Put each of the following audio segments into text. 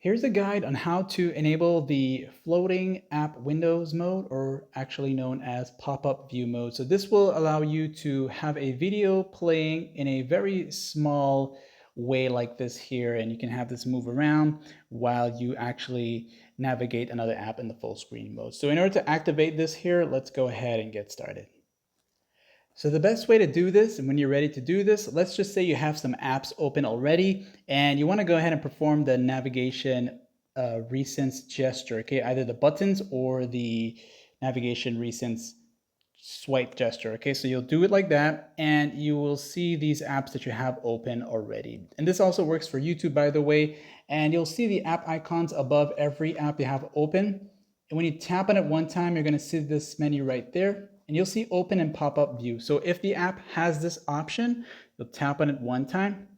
Here's a guide on how to enable the floating app windows mode, or actually known as pop-up view mode. So this will allow you to have a video playing in a very small way like this here, and you can have this move around while you actually navigate another app in the full screen mode. So in order to activate this here, let's go ahead and get started. So the best way to do this, and when you're ready to do this, let's just say you have some apps open already and you want to go ahead and perform the navigation recents gesture, okay? Either the buttons or the navigation recents swipe gesture, okay? So you'll do it like that and you will see these apps that you have open already. And this also works for YouTube, by the way, and you'll see the app icons above every app you have open. And when you tap on it one time, you're gonna see this menu right there, and you'll see open and pop-up view. So if the app has this option, you'll tap on it one time,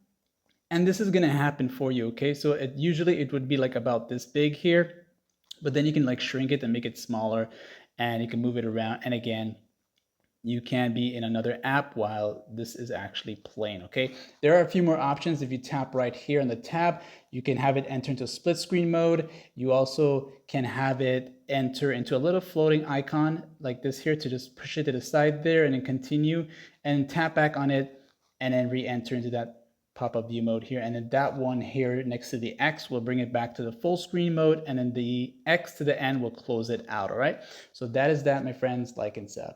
and this is gonna happen for you, okay? So usually it would be like about this big here, but then you can like shrink it and make it smaller, and you can move it around. And again, you can be in another app while this is actually playing, okay? There are a few more options. If you tap right here in the tab, you can have it enter into split screen mode. You also can have it enter into a little floating icon like this here to just push it to the side there and then continue and tap back on it and then re-enter into that pop-up view mode here. And then that one here next to the X will bring it back to the full screen mode, and then the X to the end will close it out, all right? So that is that, my friends. Like and sub.